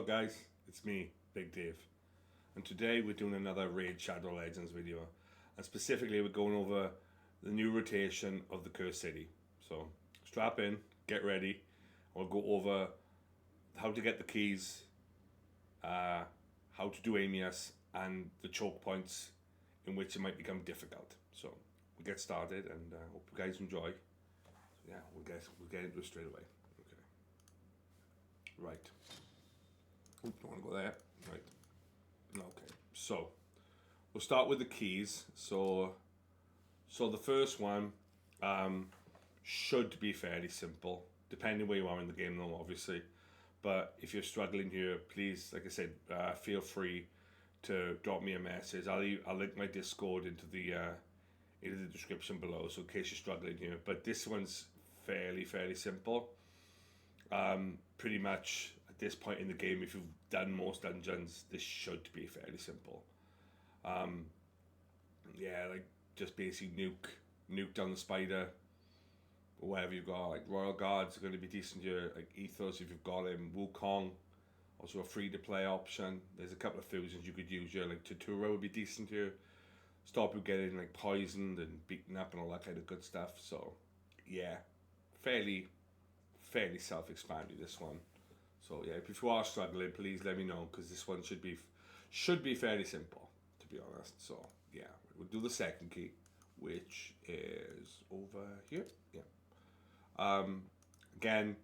guys, it's me, Big Dave, and today we're doing another Raid Shadow Legends video, and specifically we're going over the new rotation of the Cursed City. So strap in, get ready, we'll go over how to get the keys, how to do Amius, and the choke points in which it might become difficult. So we'll get started, and hope you guys enjoy. So yeah, we'll get into it straight away. Okay. Right. Oop, don't want to go there. Right. Okay. So we'll start with the keys. So the first one should be fairly simple, depending where you are in the game, though, obviously. But if you're struggling here, please, like I said, feel free to drop me a message. I'll link my Discord into the description below, so in case you're struggling here. But this one's fairly simple. Pretty much at this point in the game, if you've done most dungeons, this should be fairly simple. Yeah, like just basically nuke down the spider, or whatever you've got. Like Royal Guards are going to be decent here. Like Ethos, if you've got him. Wukong, also a free to play option. There's a couple of fusions you could use here. Like Tutura would be decent here. Stop you getting like poisoned and beaten up and all that kind of good stuff. So yeah, fairly self-explanatory, this one. So yeah, if you are struggling, please let me know, because this one should be fairly simple, to be honest. So yeah, we'll do the second key, which is over here. Yeah. Again,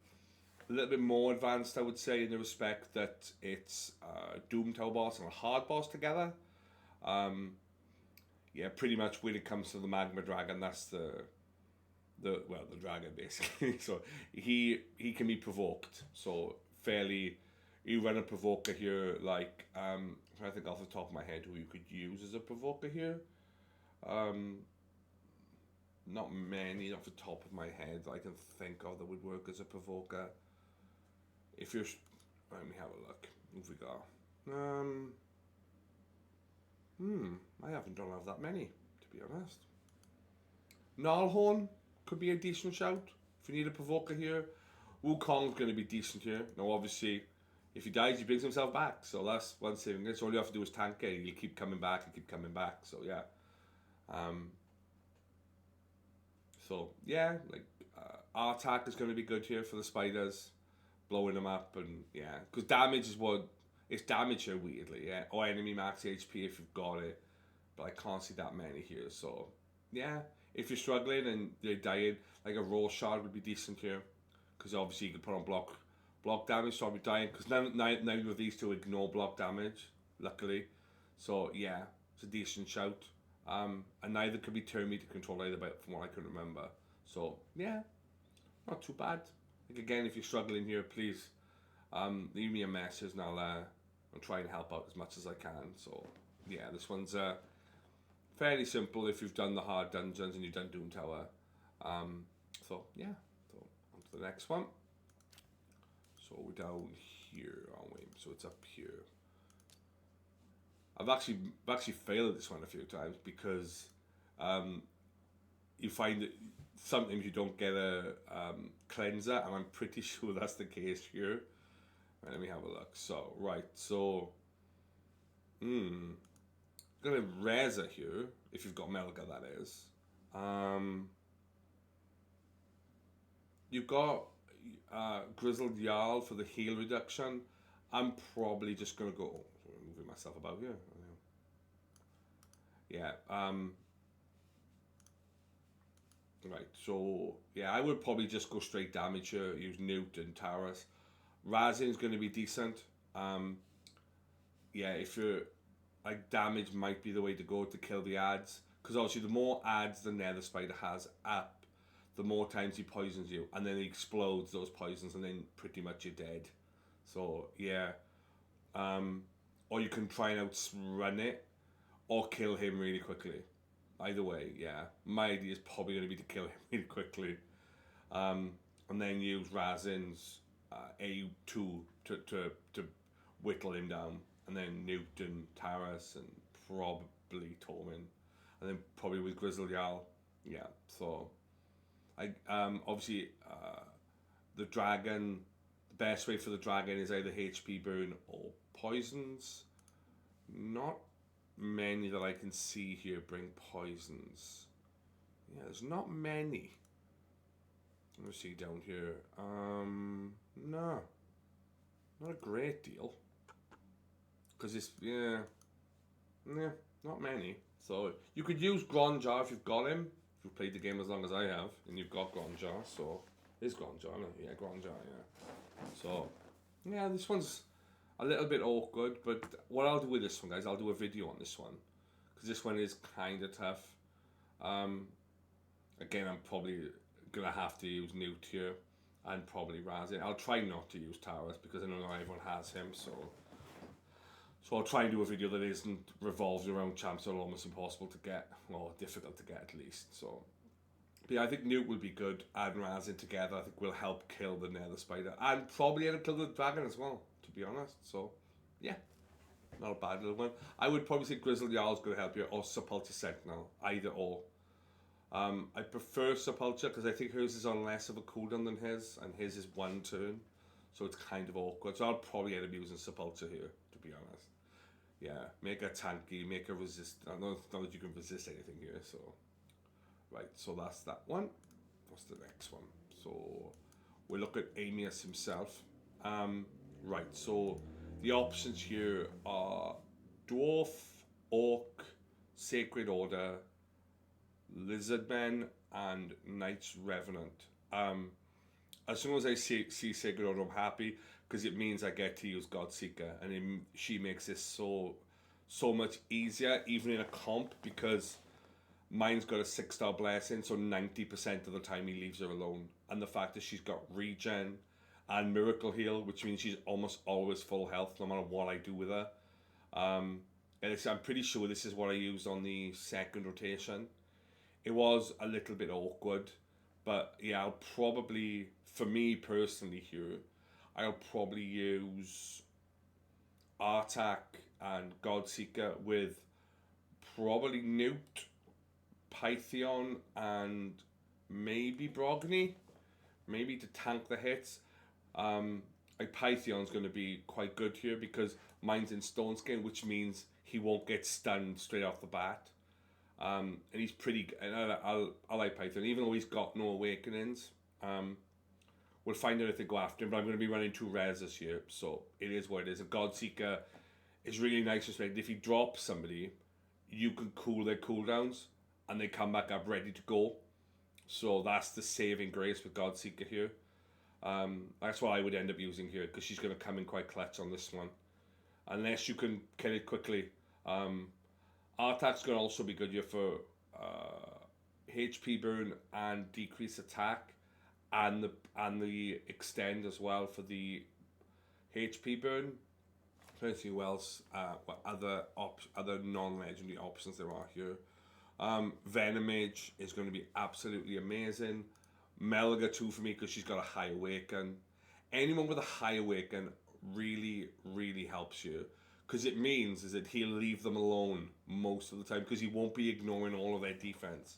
a little bit more advanced, I would say, in the respect that it's Doom Tower boss and a hard boss together. Yeah, pretty much when it comes to the Magma Dragon, that's the dragon, basically. So he can be provoked. So fairly, you run a provoker here. Like I'm trying to think off the top of my head who you could use as a provoker here. Not many off the top of my head I can think of that would work as a provoker. If you're, let me have a look. What have we got? I don't have that many, to be honest. Gnarlhorn could be a decent shout if you need a provoker here. Wukong's going to be decent here. Now, obviously, if he dies, he brings himself back. So that's one saving grace. All you have to do is tank it. You keep coming back and keep coming back. So yeah. So yeah, like Artak is going to be good here for the spiders, blowing them up, and yeah, because damage is what it's damage here weirdly. Yeah, or enemy max HP if you've got it, but I can't see that many here. So yeah, if you're struggling and you're dying, like a raw shard would be decent here, because obviously you can put on block damage, so I'll be dying, because now with these two ignore block damage, luckily. So yeah, it's a decent shout. And neither could be turn me to control either, but from what I can remember. So yeah, not too bad. Like again, if you're struggling here, please leave me a message, and I'll try and help out as much as I can. So yeah, this one's fairly simple if you've done the hard dungeons and you've done Doom Tower. So yeah, so on to the next one. So we're down here, aren't we? So it's up here. I've actually failed this one a few times, because you find that sometimes you don't get a cleanser, and I'm pretty sure that's the case here. Right, let me have a look. So got a Reza here, if you've got Melga, that is. You've got Grizzled Jarl for the heal reduction. I'm probably just gonna go. Moving myself about here. Yeah. Right. So yeah, I would probably just go straight damage here. Use Newt and Taras. Razin's going to be decent. Yeah, if you're like, damage might be the way to go to kill the ads, because obviously the more ads the Nether Spider has up, the more times he poisons you, and then he explodes those poisons, and then pretty much you're dead. So yeah. Or you can try and outrun it, or kill him really quickly. Either way, yeah. My idea is probably going to be to kill him really quickly. And then use Razin's A2 to whittle him down. And then Newt and Taras and probably Tormin. And then probably with Grizzled Jarl. Yeah, so obviously the The best way for the dragon is either HP burn or poisons. Not many that I can see here bring poisons. Yeah, there's not many. Let me see down here. No. Not a great deal. Because it's, yeah, not many. So you could use Gronjar if you've got him. If you've played the game as long as I have, and you've got Gronjar, so it's Gronjar, no? Yeah, Gronjar, yeah. So yeah, this one's a little bit awkward, but what I'll do with this one, guys, I'll do a video on this one because this one is kind of tough. Again, I'm probably gonna have to use Newt here and probably Razin. I'll try not to use Towers because I know not everyone has him, so I'll try and do a video that isn't revolved around champs that are almost impossible to get, or difficult to get at least. So, but yeah, I think Newt will be good, and Razin together I think will help kill the Nether Spider, and probably end up killing the dragon as well, to be honest. So, yeah, not a bad little one. I would probably say Grizzled Jarl's going to help you, or Sepulchre Sentinel, either or. I prefer Sepulchre because I think hers is on less of a cooldown than his, and his is one turn, so it's kind of awkward. So I'll probably end up using Sepulchre here, to be honest. Yeah, make a tanky, make a resist. I know not that you can resist anything here, so. Right, so that's that one. What's the next one? So we'll look at Amius himself. Right, so the options here are Dwarf, Orc, Sacred Order, Lizardmen, and Knights Revenant. As soon as I see Sacred Order, I'm happy because it means I get to use Godseeker, and she makes this so much easier, even in a comp, because mine's got a 6-star blessing, so 90% of the time he leaves her alone. And the fact that she's got regen and miracle heal, which means she's almost always full health no matter what I do with her. And I'm pretty sure this is what I used on the second rotation. It was a little bit awkward, but yeah, I'll probably, for me personally here, I'll probably use Artak and Godseeker with probably Newt, Pythion, and maybe Brogni, maybe to tank the hits. Pythion's going to be quite good here because mine's in Stone Skin, which means he won't get stunned straight off the bat. And he's pretty. And I like Python, even though he's got no awakenings. We'll find out if they go after him, but I'm going to be running 2 rares this year, so it is what it is. A Godseeker is really nice, respect. If he drops somebody, you can cool their cooldowns, and they come back up ready to go. So that's the saving grace with Godseeker here. That's what I would end up using here, because she's going to come in quite clutch on this one. Unless you can kill it quickly. Artak's going to also be good here for HP burn and decrease attack, and the extend as well for the HP burn. I'm trying to see who else, what other non-legendary options there are here. Venomage is going to be absolutely amazing. Melga too for me because she's got a high awaken. Anyone with a high awaken really, really helps you, because it means is that he'll leave them alone most of the time because he won't be ignoring all of their defense.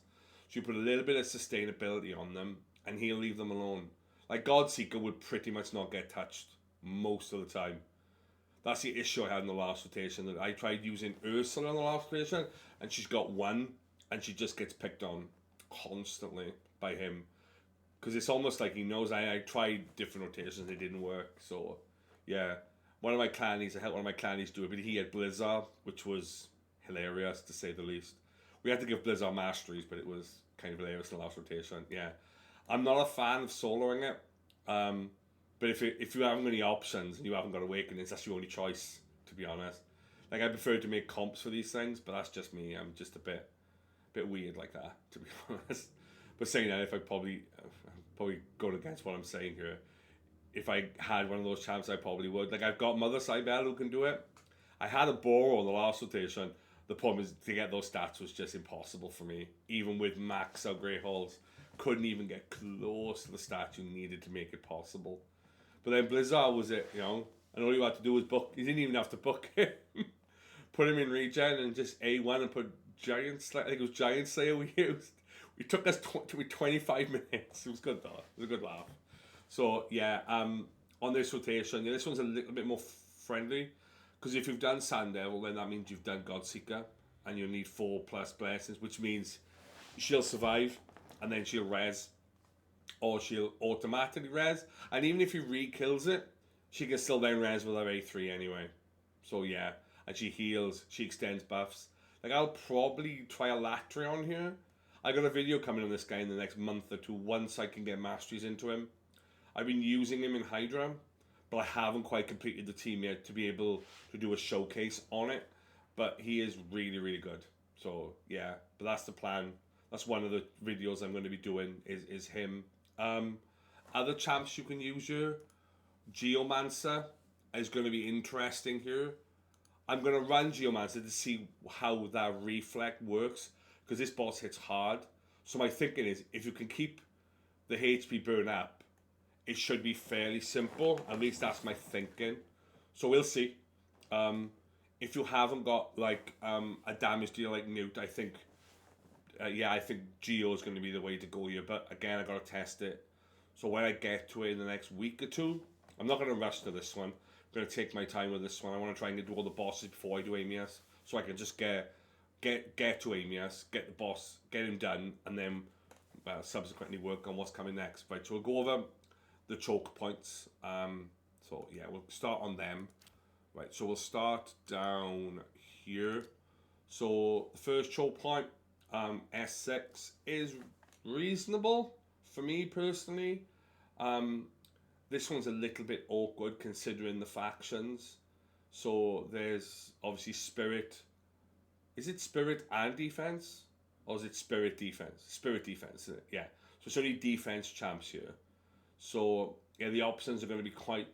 So you put a little bit of sustainability on them and he'll leave them alone. Like Godseeker would pretty much not get touched most of the time. That's the issue I had in the last rotation. That I tried using Ursula in the last rotation and she's got 1 and she just gets picked on constantly by him. Because it's almost like he knows I tried different rotations, it didn't work. So, yeah. One of my clannies, I helped one of my clannies do it, but he had Blizzard, which was hilarious to say the least. We had to give Blizzard masteries, but it was kind of hilarious in the last rotation. Yeah. I'm not a fan of soloing it. But if you haven't got any options and you haven't got Awakenings, that's your only choice, to be honest. Like, I prefer to make comps for these things, but that's just me. I'm just a bit weird like that, to be honest. But saying that, if I'm probably going against what I'm saying here. If I had one of those champs, I probably would. Like, I've got Mother Cybele who can do it. I had a Boro in the last rotation. The problem is to get those stats was just impossible for me. Even with max out Grey Halls, couldn't even get close to the stats you needed to make it possible. But then Blizzard was it, and all you had to do was book. You didn't even have to book him. Put him in regen and just A1 and put Giant Slayer. I think it was Giant Slayer we used. It took us 25 minutes. It was good though. It was a good laugh. So yeah, on this rotation. Yeah, this one's a little bit more friendly, because if you've done Sand Devil, then that means you've done Godseeker, and you'll need 4+ blessings, which means she'll survive, and then she'll res, or she'll automatically res, and even if you re-kills it, she can still then res with her A3 anyway. So yeah, and she heals, she extends buffs. Like, I'll probably try a Latreon here. I got a video coming on this guy in the next month or two once I can get masteries into him. I've been using him in Hydra, but I haven't quite completed the team yet to be able to do a showcase on it. But he is really, really good. So yeah, but that's the plan. That's one of the videos I'm going to be doing is him. Other champs you can use here, Geomancer is going to be interesting here. I'm going to run Geomancer to see how that reflect works, because this boss hits hard. So my thinking is, if you can keep the HP burn up, it should be fairly simple. At least that's my thinking. So we'll see. If you haven't got like a damage deal like Newt, I think, I think Geo is going to be the way to go here. But again, I got to test it. So when I get to it in the next week or two, I'm not going to rush to this one. I'm going to take my time with this one. I want to try and do all the bosses before I do Amias, so I can just get to Amias, get the boss, get him done, and then subsequently work on what's coming next. Right, so we'll go over the choke points. So yeah, we'll start on them. Right, so we'll start down here. So the first choke point, S6, is reasonable for me personally. This one's a little bit awkward considering the factions. So there's obviously Spirit. Is it Spirit and Defense? Or is it Spirit Defense? Spirit Defense, isn't it? Yeah. So it's only defense champs here. So yeah, the options are going to be quite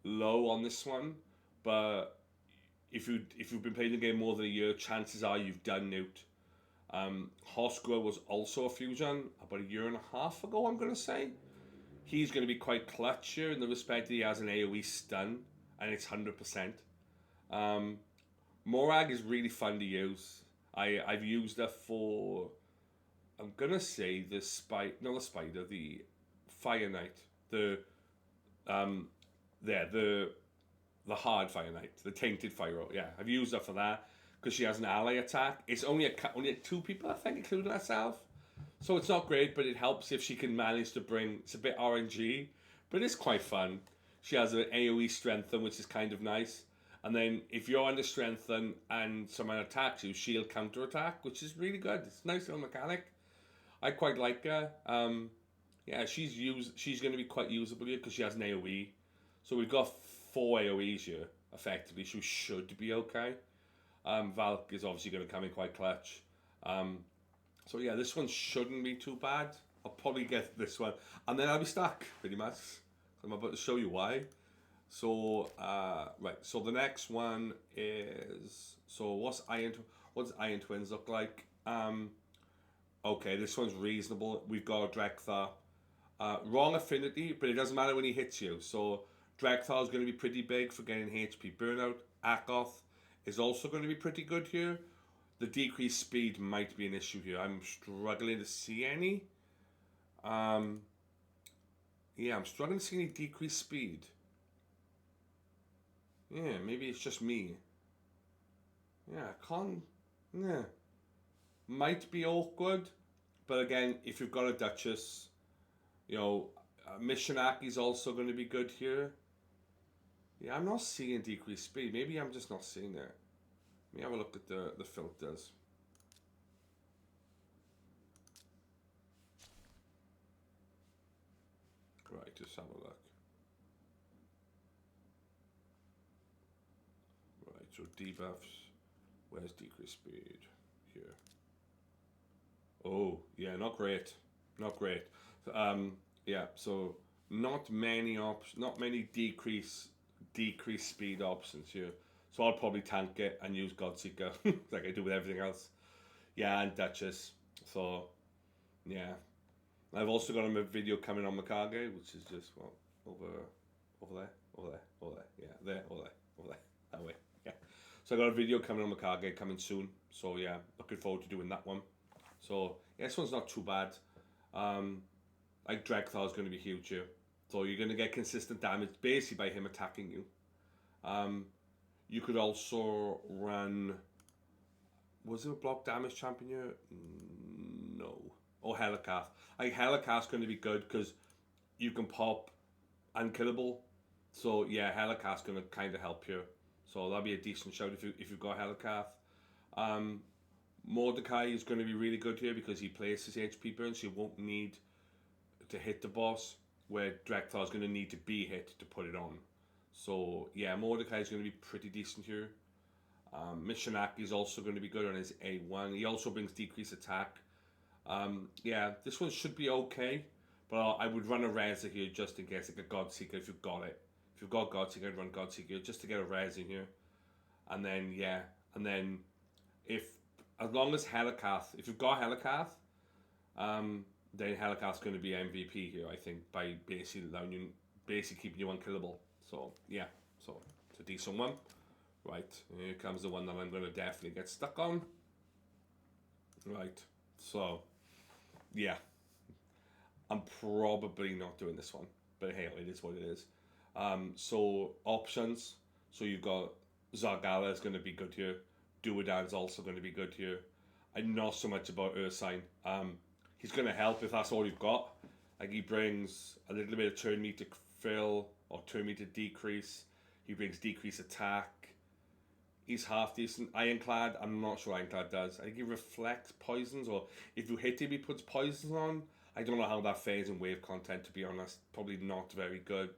low on this one. But if you've been playing the game more than a year, chances are you've done Newt. Hosgro was also a fusion about a year and a half ago, I'm going to say. He's going to be quite clutch here in the respect that he has an AoE stun, and it's 100%. Morag is really fun to use. I've used her for, I'm going to say the Fire Knight. The hard Fire Knight, the Tainted Fire. Yeah, I've used her for that because she has an ally attack. It's only 2 people, I think, including herself. So it's not great, but it helps if she can manage to bring... It's a bit RNG, but it's quite fun. She has an AoE strengthen, which is kind of nice. And then if you're under strengthen and someone attacks you, she'll counter-attack, which is really good. It's a nice little mechanic. I quite like her. Yeah, she's going to be quite usable here because she has an AoE. So we've got 4 AoEs here, effectively. She should be okay. Valk is obviously going to come in quite clutch. So yeah, this one shouldn't be too bad. I'll probably get this one, and then I'll be stuck, pretty much. I'm about to show you why. So, right, so the next one is... So what does Iron Twins look like? Okay, this one's reasonable. We've got Drekthar. Wrong affinity, but it doesn't matter when he hits you. So Drekthar is going to be pretty big for getting HP burnout. Akoth is also going to be pretty good here. The decreased speed might be an issue here. I'm struggling to see any. Yeah, I'm struggling to see any decreased speed. Yeah, maybe it's just me. Yeah, I can't... Yeah. Might be awkward. But again, if you've got a Duchess, you know, Missionaki also going to be good here. Yeah, I'm not seeing decreased speed. Maybe I'm just not seeing it. Let me have a look at the filters. Right, just have a look. Right, so debuffs. Where's decreased speed? Here. Oh, yeah, not great. Not great. Yeah, so not many decreased speed options here. So I'll probably tank it and use Godseeker like I do with everything else. Yeah, and Duchess. So, yeah. I've also got a video coming on Mikage, which is just, well, over there. Yeah, there, over there, that way. Yeah. So I got a video coming on Mikage coming soon. So yeah, looking forward to doing that one. So yeah, this one's not too bad. Like Drekthar is going to be huge here. So you're going to get consistent damage basically by him attacking you. You could also run... Was it a block damage champion here? No. Oh, Helicarth. Like, Helicarth's going to be good because you can pop Unkillable. So, yeah, Helicarth's going to kind of help you. So that'll be a decent shout if you've got Helicarth. Mordecai is going to be really good here because he places HP burn, so you won't need to hit the boss, where Drekthar is going to need to be hit to put it on. So, yeah, Mordecai is going to be pretty decent here. Mishinaki is also going to be good on his A1. He also brings decreased attack. Yeah, this one should be okay, but I would run a Reza here just in case, like a Godseeker if you've got it. If you've got Godseeker, I'd run Godseeker just to get a Rez in here. And then, yeah, and then as long as Helicarth, if you've got Helicarth, then Helicarth's going to be MVP here, I think, by basically keeping you unkillable. So, yeah, so it's a decent one. Right, here comes the one that I'm going to definitely get stuck on. Right, so, yeah. I'm probably not doing this one, but hey, it is what it is. So, options. So you've got Zargala is going to be good here. Duodan's also going to be good here. I'm not so much about Ursine. He's going to help if that's all you've got. Like, he brings a little bit of turn meter fill or turn meter decrease. He brings decreased attack. He's half decent. Ironclad, I'm not sure Ironclad does. I think he reflects poisons, or if you hit him, he puts poisons on. I don't know how that fares in wave content, to be honest. Probably not very good.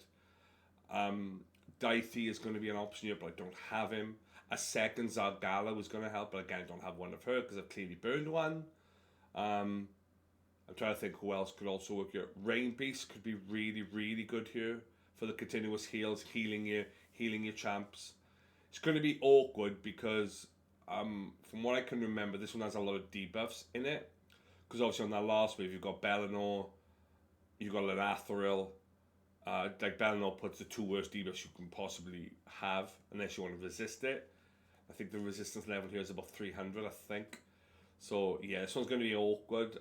Daithi is going to be an option here, but I don't have him. A second Zargala was going to help, but again, I don't have one of her because I've clearly burned one. I'm trying to think who else could also work here. Rain Beast could be really, really good here for the continuous heals, healing your champs. It's going to be awkward because, from what I can remember, this one has a lot of debuffs in it. Because obviously on that last wave, you've got Bellinor, you've got Lathril. Like, Bellinor puts the two worst debuffs you can possibly have, unless you want to resist it. I think the resistance level here is about 300, I think. So, yeah, this one's going to be awkward.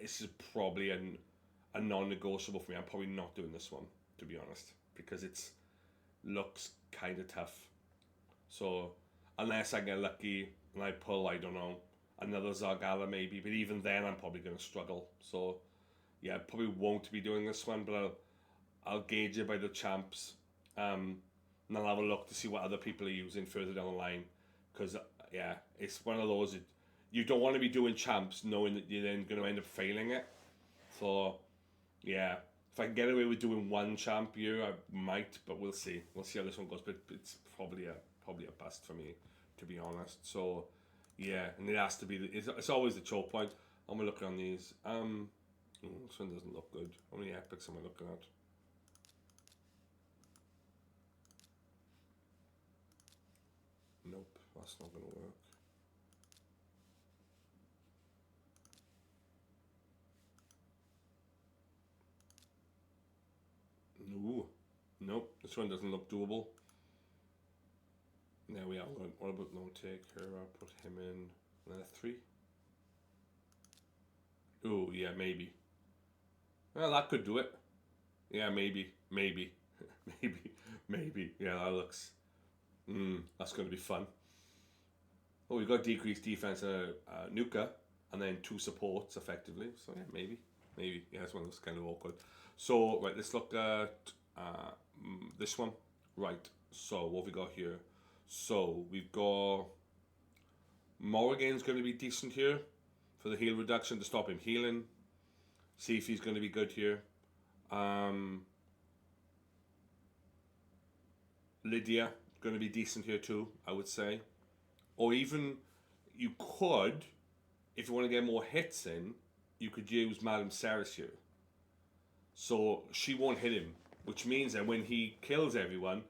This is probably a non-negotiable for me. I'm probably not doing this one, to be honest, because it looks kind of tough. So, unless I get lucky and I pull, I don't know, another Zargala maybe, but even then I'm probably going to struggle. So, yeah, I probably won't be doing this one, but I'll gauge it by the champs, and I'll have a look to see what other people are using further down the line, because, yeah, it's one of those, you don't want to be doing champs knowing that you're then going to end up failing it. So, yeah, if I can get away with doing one champ here, I might, but we'll see. We'll see how this one goes, but it's probably a bust for me, to be honest. So, yeah, and it has to be, it's always the choke point. I'm going to look on these. This one doesn't look good. How many epics am I looking at? Nope, that's not going to work. Ooh, nope, this one doesn't look doable. There we are. What about no take here? I'll put him in another 3. Ooh, yeah, maybe. Well, that could do it. Yeah, maybe. maybe. Yeah, that looks... that's going to be fun. Oh, we've got decreased defense and Nuka, and then 2 supports effectively. So yeah, maybe. Yeah, this one looks kind of awkward. So, right, let's look at this one. Right, so what have we got here? So, we've got Morrigan's going to be decent here for the heal reduction to stop him healing. See if he's going to be good here. Lydia, going to be decent here too, I would say. Or even, you could, if you want to get more hits in, you could use Madame Ceres here. So she won't hit him, which means that when he kills everyone,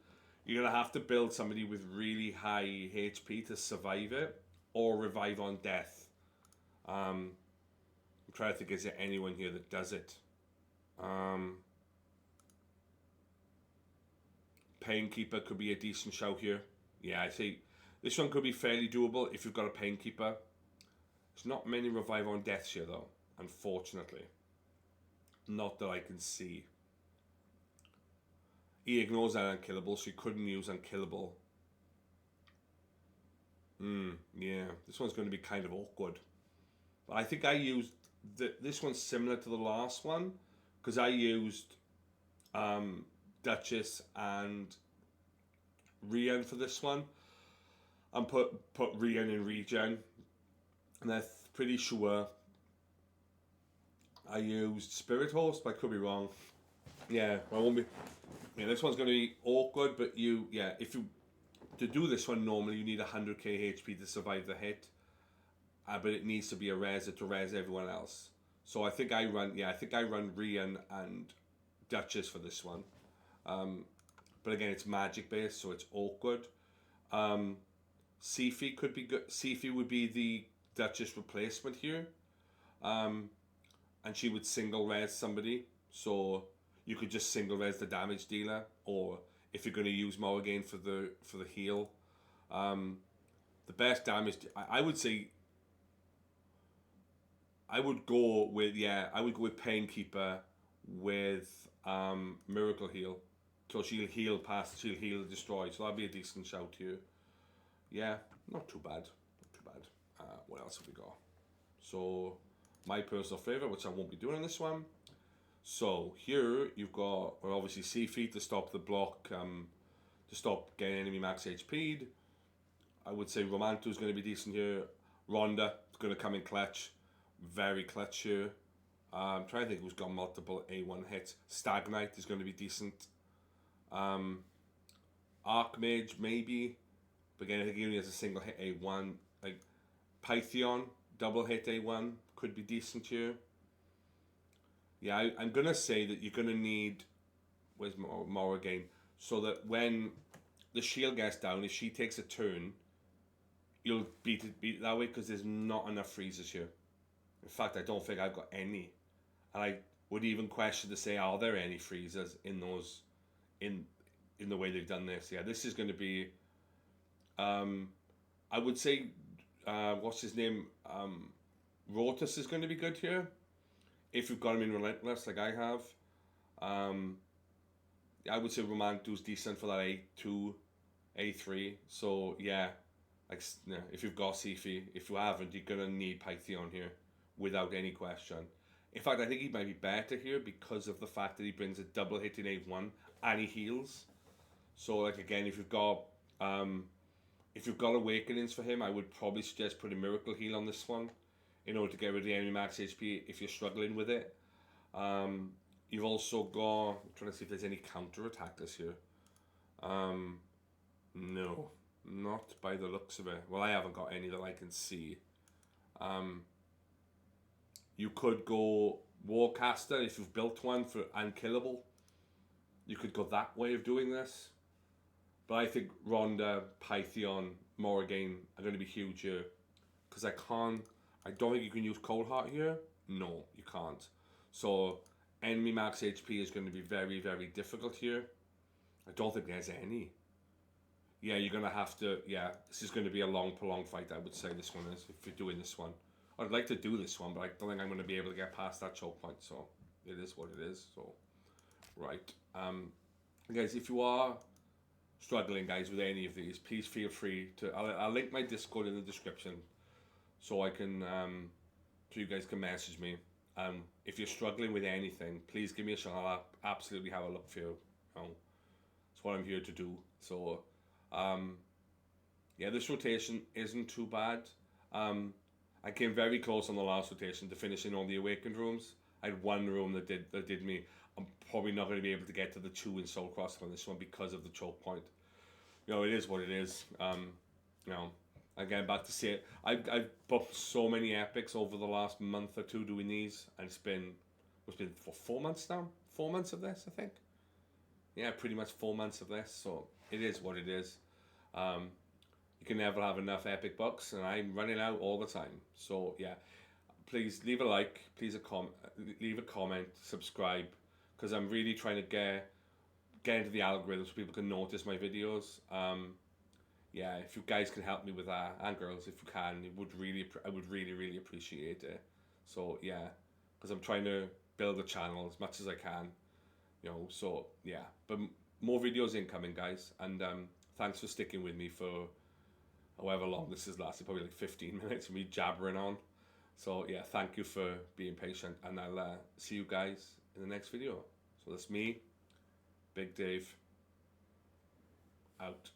you're going to have to build somebody with really high HP to survive it, or revive on death. I'm trying to think, is there anyone here that does it? Painkeeper could be a decent shout here. Yeah, I think this one could be fairly doable if you've got a Painkeeper. There's not many revive on deaths here though, unfortunately. Not that I can see. He ignores that unkillable, so he couldn't use unkillable. Yeah, this one's going to be kind of awkward. But I think I used this one's similar to the last one because I used um, Duchess and Rian for this one, and put Rian in regen, and I'm pretty sure I used Spirit Horse, but I could be wrong. Yeah, I won't be. Yeah, this one's going to be awkward, but if you to do this one normally you need 100k HP to survive the hit, but it needs to be a reser to res everyone else. So I think I run Rian and Duchess for this one. But again, it's magic based, so it's awkward. Sifi could be good. Sifi would be the Duchess replacement here, and she would single res somebody. So you could just single res the damage dealer, or if you're going to use Morrigan for the heal, the best damage I would say. I would go with Painkeeper with Miracle Heal. So she'll heal destroy. So that'd be a decent shout here. Yeah, not too bad. Not too bad. What else have we got? So my personal favourite, which I won't be doing in this one. So here you've got obviously Sifi to stop the block, to stop getting enemy max HP'd. I would say Romanto is going to be decent here. Rhonda is going to come in clutch. Very clutch here. I'm trying to think who's got multiple A1 hits. Stag Knight is going to be decent. Archmage maybe, but again I think he only has a single hit A1. Like Pythion double hit A1 could be decent here. Yeah, I'm gonna say that you're gonna need where's Morrigan, so that when the shield gets down, if she takes a turn, you'll beat it that way because there's not enough freezers here. In fact, I don't think I've got any. And I would even question to say, are there any freezers in those, in the way they've done this? Yeah, this is going to be, I would say, what's his name? Rotus is going to be good here. If you've got him in Relentless, like I have. I would say Romanto's decent for that A2, A3. So, yeah, if you've got Sifi, if you haven't, you're going to need Pythion here. Without any question. In fact, I think he might be better here because of the fact that he brings a double hit in A1 and he heals. So, like again, if you've got Awakenings for him, I would probably suggest put a Miracle Heal on this one in order to get rid of the enemy max HP if you're struggling with it. You've also got. I'm trying to see if there's any counter attackers here. No, not by the looks of it. Well, I haven't got any that I can see. You could go Warcaster if you've built one for Unkillable. You could go that way of doing this. But I think Rhonda, Pythion, Morrigan are going to be huge here. Because I don't think you can use Cold Heart here. No, you can't. So enemy max HP is going to be very, very difficult here. I don't think there's any. Yeah, you're going to have to, this is going to be a long, prolonged fight, I would say this one is, if you're doing this one. I'd like to do this one, but I don't think I'm going to be able to get past that choke point, so it is what it is. So, right. Guys, if you are struggling, guys, with any of these, please feel free to... I'll link my Discord in the description so I can... so you guys can message me. If you're struggling with anything, please give me a shot. I'll absolutely have a look for you. It's what I'm here to do. So, this rotation isn't too bad. I came very close on the last rotation to finishing all the Awakened rooms. I had one room that did me. I'm probably not going to be able to get to the 2 in Soul Crossing on this one because of the choke point. It is what it is. Again, back to say it. I've booked so many epics over the last month or two doing these, and it's been for 4 months now. 4 months of this, I think. Yeah, pretty much 4 months of this. So it is what it is. You can never have enough epic bucks, and I'm running out all the time. So yeah, please leave a like, leave a comment, subscribe, because I'm really trying to get into the algorithm so people can notice my videos. If you guys can help me with that, and girls, if you can, I would really appreciate it. So yeah, because I'm trying to build a channel as much as I can. So yeah, but more videos incoming, guys, and thanks for sticking with me for however long this has lasted, probably like 15 minutes of me jabbering on. So yeah, thank you for being patient, and I'll see you guys in the next video. So that's me, Big Dave, out.